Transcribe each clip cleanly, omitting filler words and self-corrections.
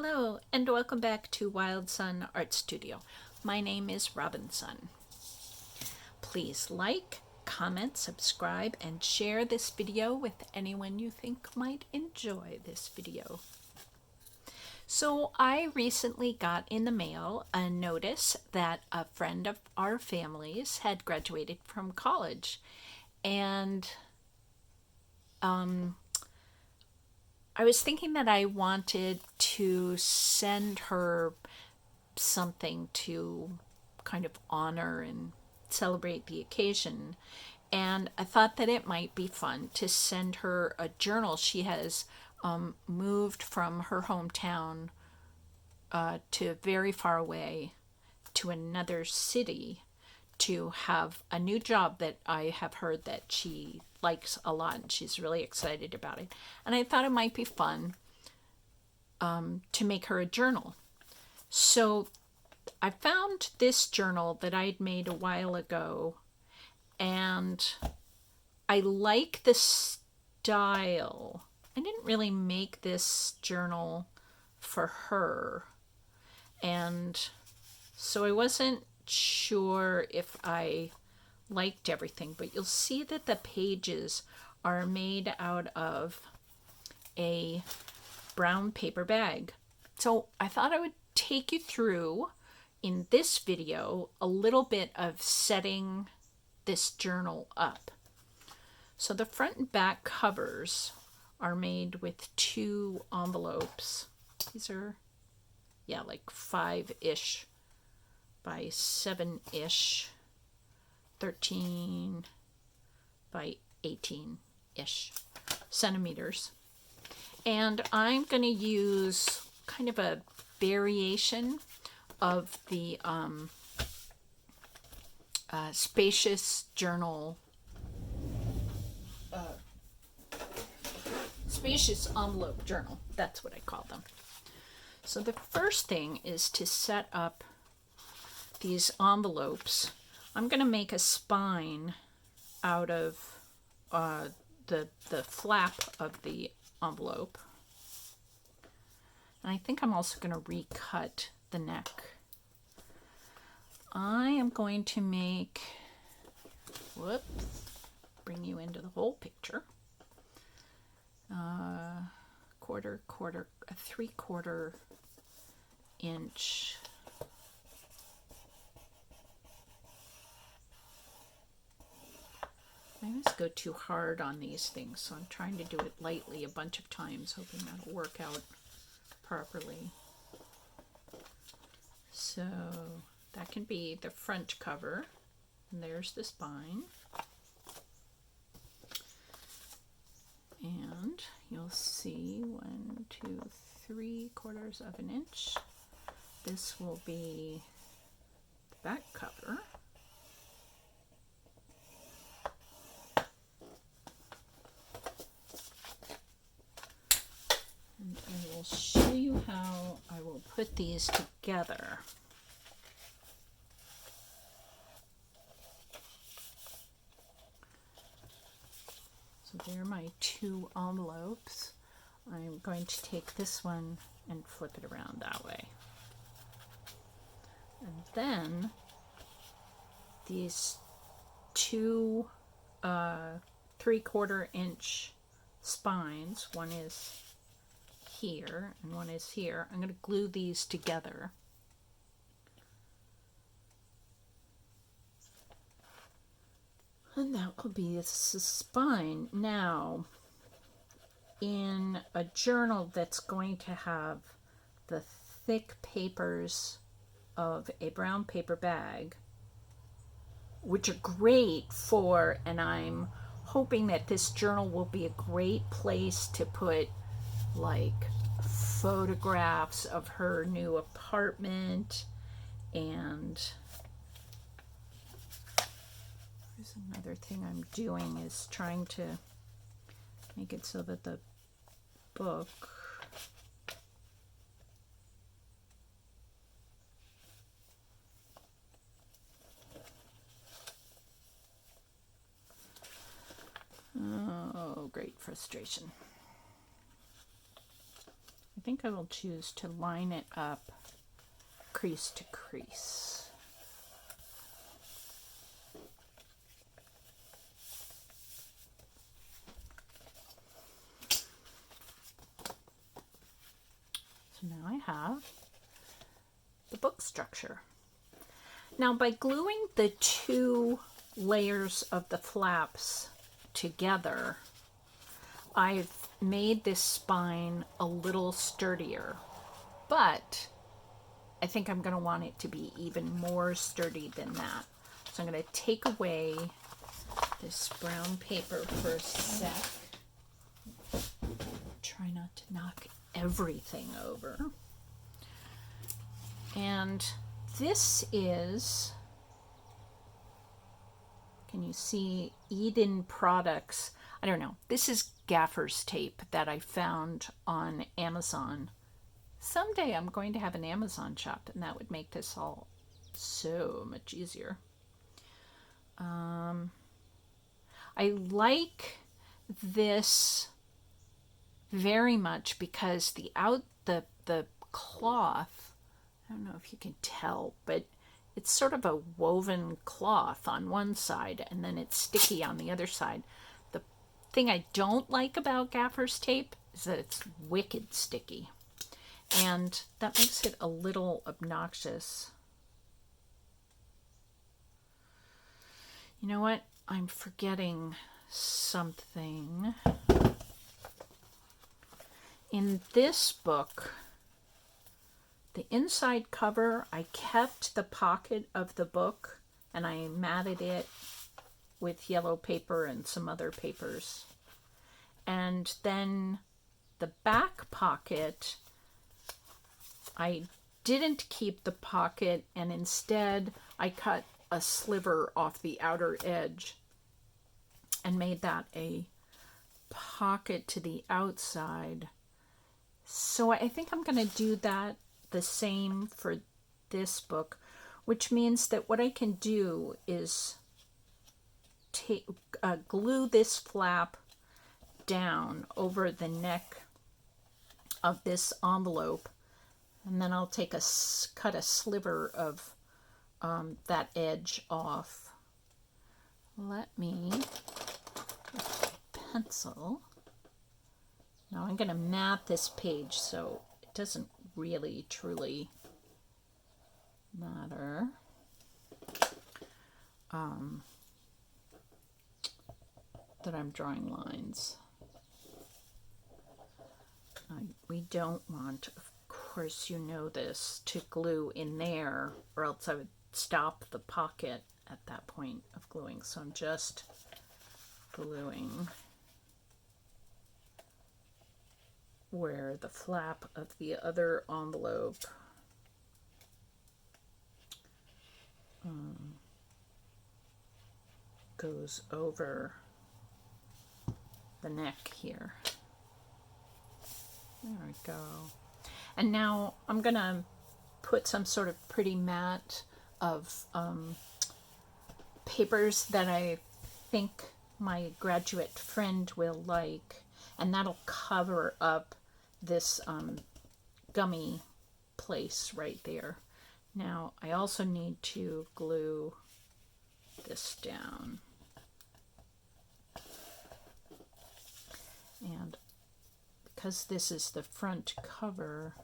Hello, and welcome back to Wild Sun Art Studio. My name is Robinsunne. Please like, comment, subscribe, and share this video with anyone you think might enjoy this video. So I recently got in the mail a notice that a friend of our family's had graduated from college, and I was thinking that I wanted to send her something to kind of honor and celebrate the occasion. And I thought that it might be fun to send her a journal. She has moved from her hometown to very far away to another city to have a new job that I have heard that she likes a lot, and she's really excited about it. And I thought it might be fun to make her a journal. So I found this journal that I'd made a while ago, and I like the style. I didn't really make this journal for her, and so I wasn't sure if I liked everything, but you'll see that the pages are made out of a brown paper bag. So I thought I would take you through in this video a little bit of setting this journal up. So the front and back covers are made with two envelopes. These are, like 5-ish by 7-ish, 13 by 18-ish centimeters. And I'm going to use kind of a variation of the spacious journal, spacious envelope journal. That's what I call them. So the first thing is to set up these envelopes. I'm going to make a spine out of the flap of the envelope. And I think I'm also going to recut the neck. I am going to make, bring you into the whole picture. A 3/4 inch I always go too hard on these things, so I'm trying to do it lightly a bunch of times, hoping that'll work out properly. So that can be the front cover, and there's the spine. And you'll see 1, 2, 3/4 of an inch. This will be the back cover. And I will show you how I will put these together. So there are my two envelopes. I'm going to take this one and flip it around that way. And then these two 3/4 inch spines, one is here and one is here. I'm going to glue these together. And that will be the spine. Now, in a journal that's going to have the thick papers of a brown paper bag, which are great for, and I'm hoping that this journal will be a great place to put like photographs of her new apartment, and there's another thing I'm doing is trying to make it so that the book great frustration. I think I will choose to line it up crease to crease. So now I have the book structure. Now by gluing the two layers of the flaps together, I've made this spine a little sturdier, but I think I'm going to want it to be even more sturdy than that. So I'm going to take away this brown paper for a sec. Try not to knock everything over. And this is, can you see, Eden Products? I don't know. This is gaffer's tape that I found on Amazon. Someday I'm going to have an Amazon shop, and that would make this all so much easier. I like this very much because the cloth, I don't know if you can tell, but it's sort of a woven cloth on one side and then it's sticky on the other side. The thing I don't like about gaffer's tape is that it's wicked sticky, and that makes it a little obnoxious. You know what? I'm forgetting something. In this book, the inside cover, I kept the pocket of the book and I matted it with yellow paper and some other papers. And then the back pocket, I didn't keep the pocket, and instead I cut a sliver off the outer edge and made that a pocket to the outside. So I think I'm going to do that the same for this book, which means that what I can do is glue this flap down over the neck of this envelope, and then I'll cut a sliver of that edge off. Let me pencil. Now I'm going to mat this page so it doesn't really truly matter. That I'm drawing lines. We don't want, of course you know this, to glue in there, or else I would stop the pocket at that point of gluing. So I'm just gluing where the flap of the other envelope goes over the neck here. There we go. And now I'm gonna put some sort of pretty mat of papers that I think my graduate friend will like, and that'll cover up this gummy place right there. Now I also need to glue this down, and because this is the front cover,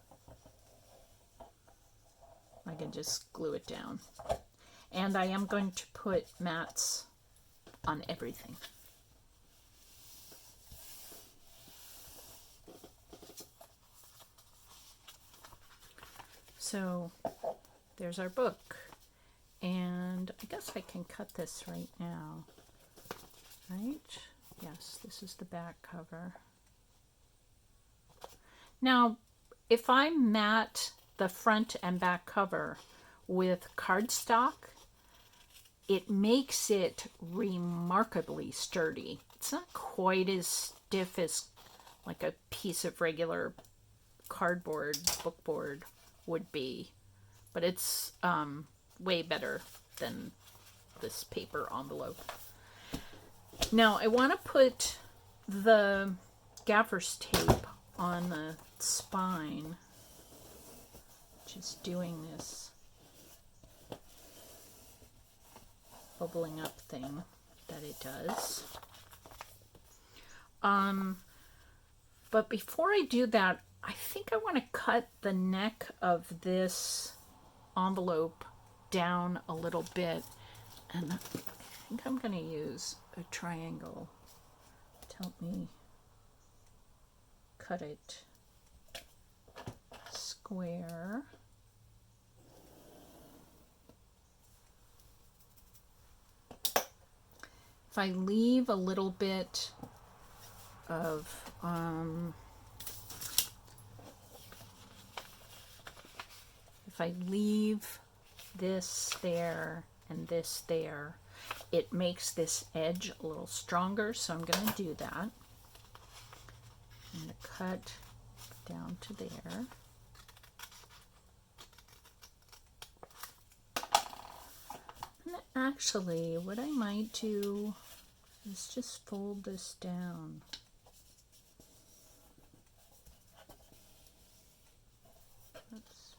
I can just glue it down. And I am going to put mats on everything. So there's our book, and I guess I can cut this right now, right? Yes, this is the back cover. Now, if I mat the front and back cover with cardstock, it makes it remarkably sturdy. It's not quite as stiff as like a piece of regular cardboard, bookboard would be, but it's way better than this paper envelope. Now I want to put the gaffer's tape on the spine, just doing this bubbling up thing that it does. But before I do that, I think I want to cut the neck of this envelope down a little bit, and I think I'm going to use a triangle to help me cut it square. If I leave a little bit of if I leave this there and this there, it makes this edge a little stronger, so I'm going to do that. I'm going to cut down to there. And actually, what I might do is just fold this down. Oops.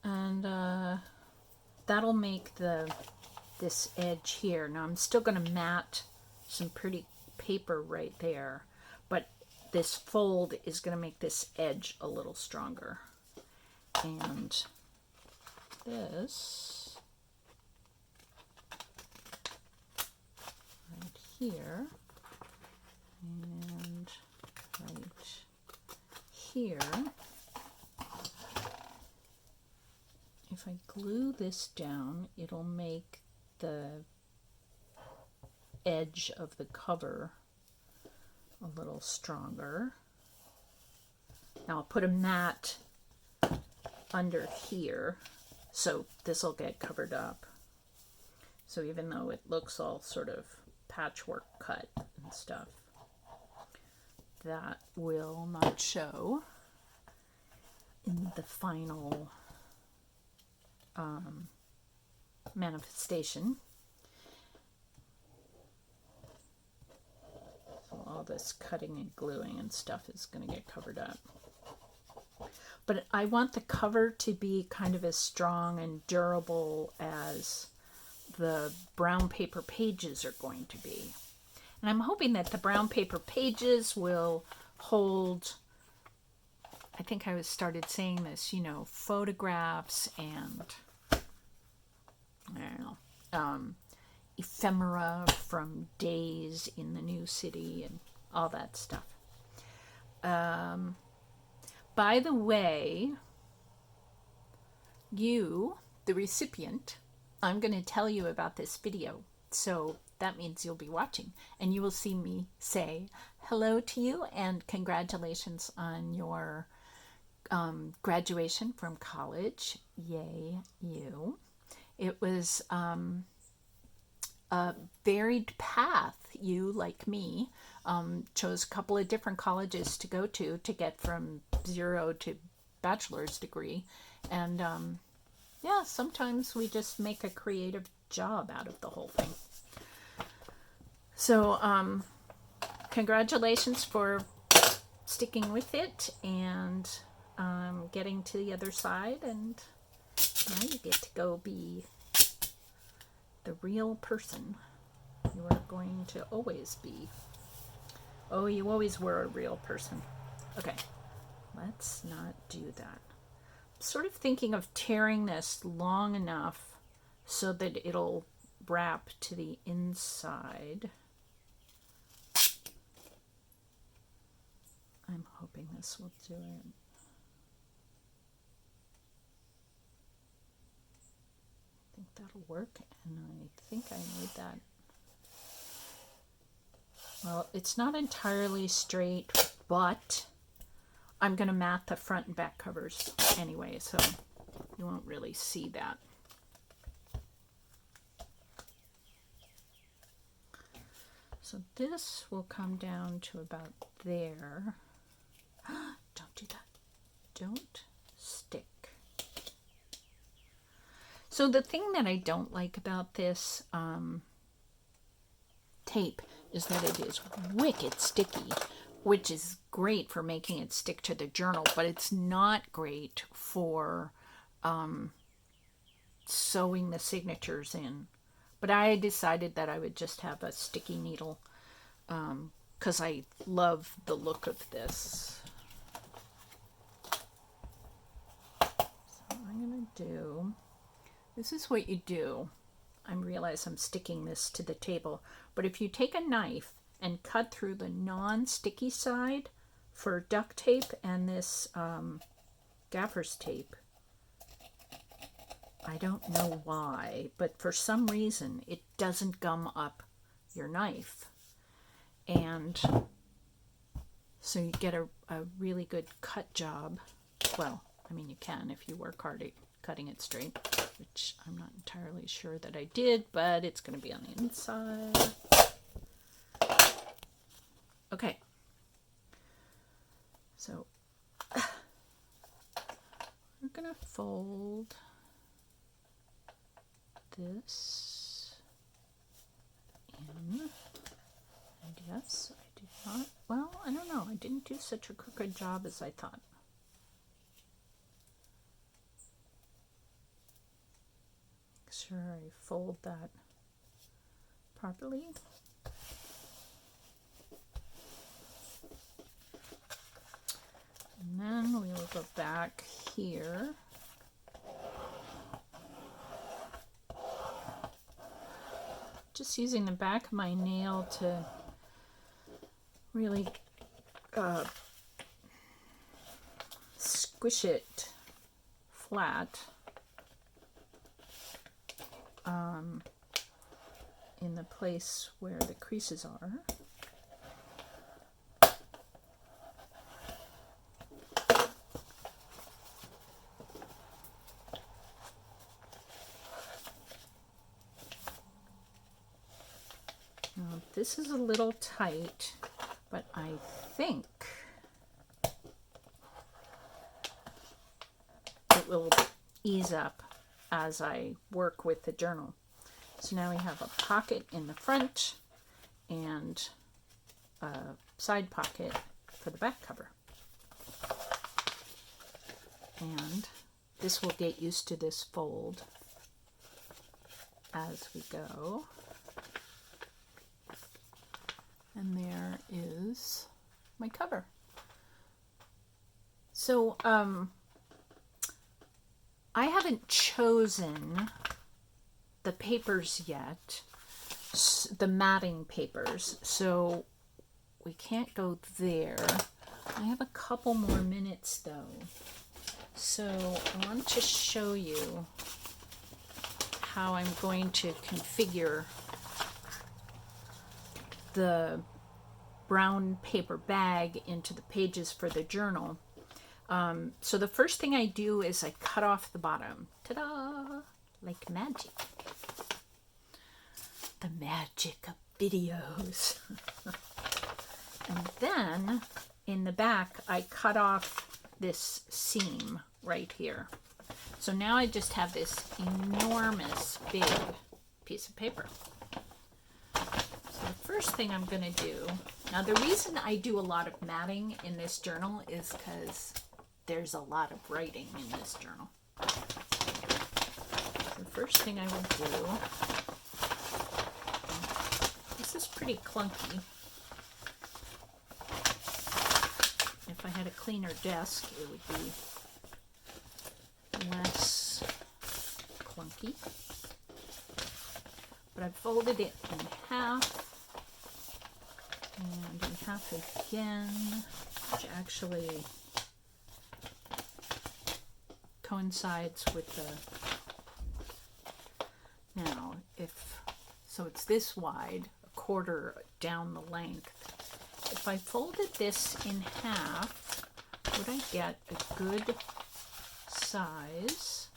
And that'll make this edge here. Now I'm still going to mat some pretty paper right there, but this fold is going to make this edge a little stronger. And this right here and right here. If I glue this down, it'll make the edge of the cover a little stronger. Now I'll put a mat under here, so this will get covered up. So even though it looks all sort of patchwork cut and stuff, that will not show in the final manifestation. So all this cutting and gluing and stuff is going to get covered up. But I want the cover to be kind of as strong and durable as the brown paper pages are going to be. And I'm hoping that the brown paper pages will hold, I think I started saying this, you know, photographs and, I don't know, ephemera from days in the new city and all that stuff. By the way, you, the recipient, I'm going to tell you about this video. So that means you'll be watching and you will see me say hello to you and congratulations on your graduation from college. Yay, you. It was a varied path. You, like me, chose a couple of different colleges to go to get from 0 to bachelor's degree. And yeah, sometimes we just make a creative job out of the whole thing. So congratulations for sticking with it and getting to the other side, and now you get to go be the real person you are going to always be. Oh, you always were a real person. Okay, let's not do that. I'm sort of thinking of tearing this long enough so that it'll wrap to the inside. I'm hoping this will do it. I think that'll work, and I think I made that. Well, it's not entirely straight, but I'm going to mat the front and back covers anyway, so you won't really see that. So this will come down to about there. Don't do that. Don't So the thing that I don't like about this tape is that it is wicked sticky, which is great for making it stick to the journal, but it's not great for sewing the signatures in. But I decided that I would just have a sticky needle because I love the look of this. So I'm going to do, this is what you do. I realize I'm sticking this to the table, but if you take a knife and cut through the non-sticky side for duct tape and this gaffer's tape, I don't know why, but for some reason it doesn't gum up your knife. And so you get a really good cut job. Well, I mean, you can if you work hard at cutting it straight, which I'm not entirely sure that I did, but it's going to be on the inside. Okay. So we're going to fold this in, and yes, I did not, well, I don't know, I didn't do such a crooked job as I thought. Make sure I fold that properly. And then we will go back here. Just using the back of my nail to really squish it flat in the place where the creases are. Now, this is a little tight, but I think it will ease up as I work with the journal. So now we have a pocket in the front and a side pocket for the back cover. And this will get used to this fold as we go. And there is my cover. So I haven't chosen the papers yet, the matting papers, so we can't go there. I have a couple more minutes though. So I want to show you how I'm going to configure the brown paper bag into the pages for the journal. So the first thing I do is I cut off the bottom. Ta-da! Like magic. The magic of videos. And then in the back I cut off this seam right here. So now I just have this enormous big piece of paper. The first thing I'm going to do, now the reason I do a lot of matting in this journal is because there's a lot of writing in this journal. The first thing I will do, this is pretty clunky. If I had a cleaner desk, it would be less clunky. But I've folded it in half. And in half again, which actually coincides with the, now if, so it's this wide, a quarter down the length. If I folded this in half, would I get a good size?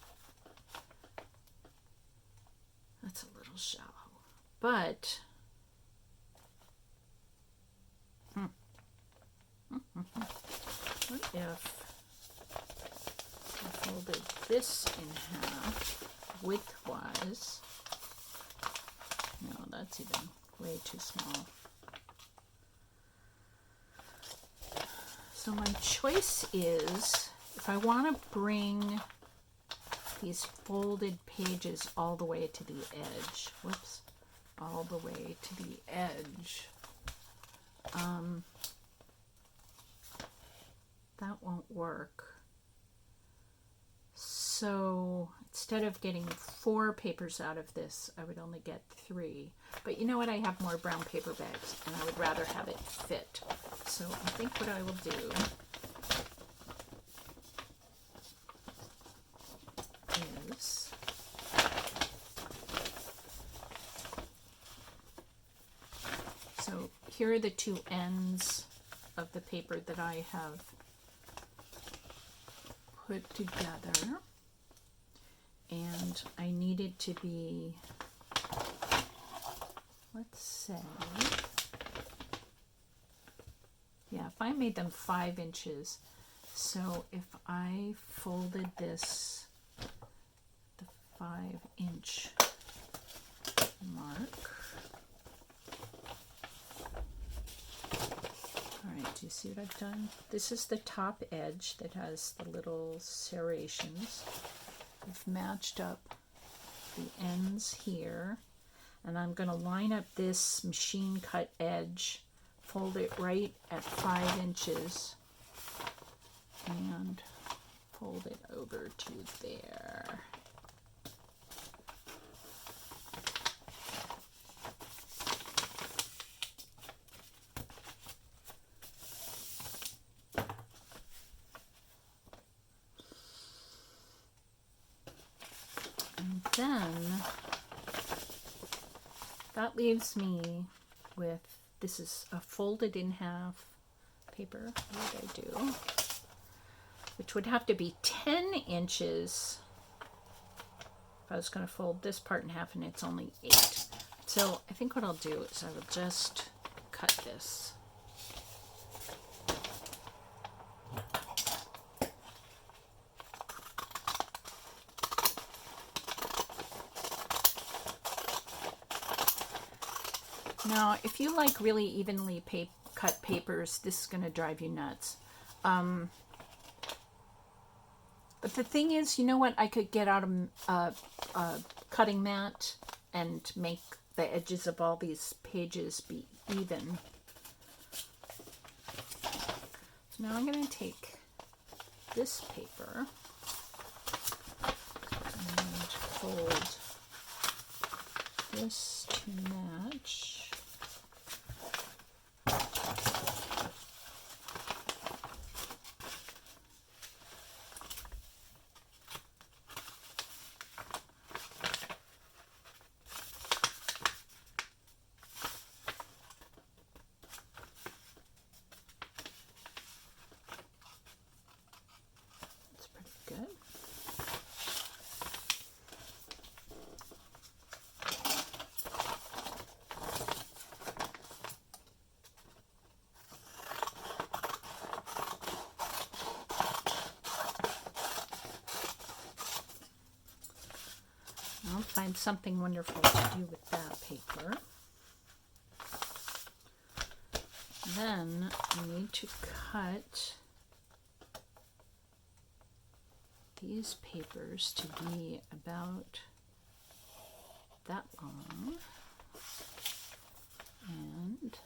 That's a little shallow, but what if I folded this in half width-wise. No, that's even way too small. So my choice is, if I want to bring these folded pages all the way to the edge, whoops, all the way to the edge, that won't work. So instead of getting 4 papers out of this, I would only get 3. But you know what? I have more brown paper bags, and I would rather have it fit. So I think what I will do is so here are the 2 ends of the paper that I have put together, and I need it to be, let's say, yeah, if I made them 5 inches, so if I folded this the 5-inch mark, all right, do you see what I've done? This is the top edge that has the little serrations. I've matched up the ends here, and I'm going to line up this machine cut edge, fold it right at 5 inches, and fold it over to there. And then that leaves me with, this is a folded in half paper. What did I do? Which would have to be 10 inches if I was going to fold this part in half, and it's only 8. So I think what I'll do is I will just cut this. Now, if you like really evenly cut papers, this is going to drive you nuts. But the thing is, you know what? I could get out a cutting mat and make the edges of all these pages be even. So now I'm going to take this paper and fold this to match. I'll find something wonderful to do with that paper. Then I need to cut these papers to be about that long and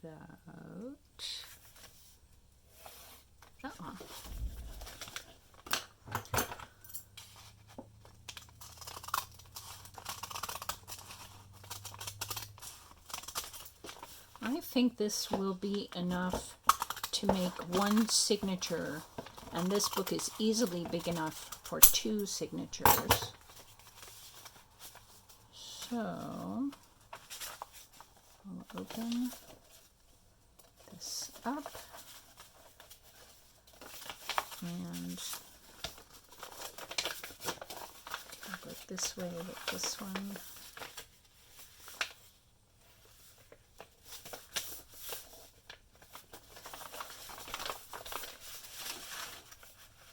about that long. I think this will be enough to make 1 signature, and this book is easily big enough for 2 signatures. So I'll open this up and I'll go this way with this one.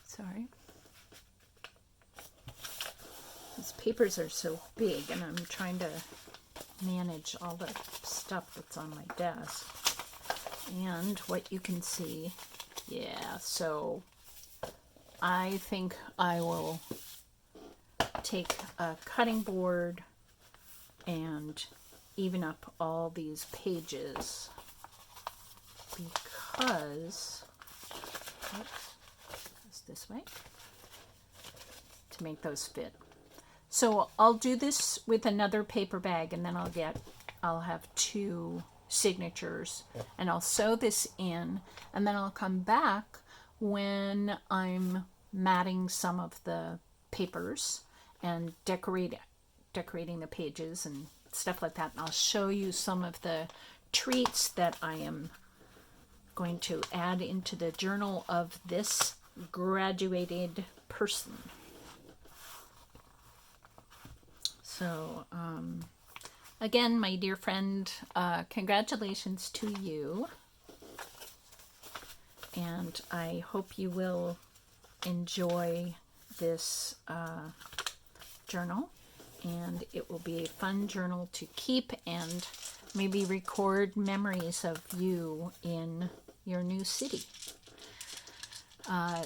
Sorry. these papers are so big, and I'm trying to manage all the stuff that's on my desk. And what you can see, yeah, so I think I will take a cutting board and even up all these pages because, oops, goes this way, to make those fit. So I'll do this with another paper bag, and then I'll have 2 signatures, and I'll sew this in, and then I'll come back when I'm matting some of the papers and decorating the pages and stuff like that. And I'll show you some of the treats that I am going to add into the journal of this graduated person. So, again, my dear friend, congratulations to you. And I hope you will enjoy this journal. And it will be a fun journal to keep and maybe record memories of you in your new city.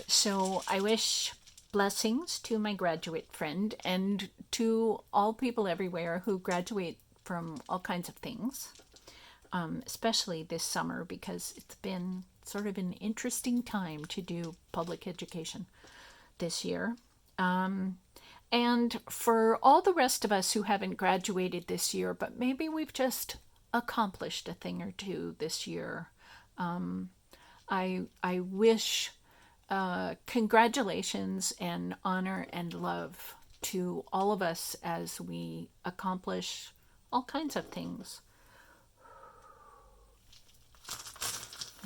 So I wish blessings to my graduate friend and to all people everywhere who graduate from all kinds of things, especially this summer, because it's been sort of an interesting time to do public education this year. And for all the rest of us who haven't graduated this year, but maybe we've just accomplished a thing or two this year, I wish congratulations and honor and love to all of us as we accomplish all kinds of things.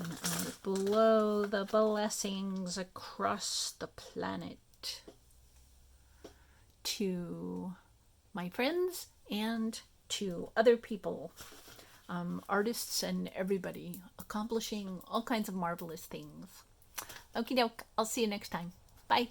And I blow the blessings across the planet to my friends and to other people, artists and everybody accomplishing all kinds of marvelous things. Okie doke, I'll see you next time. Bye.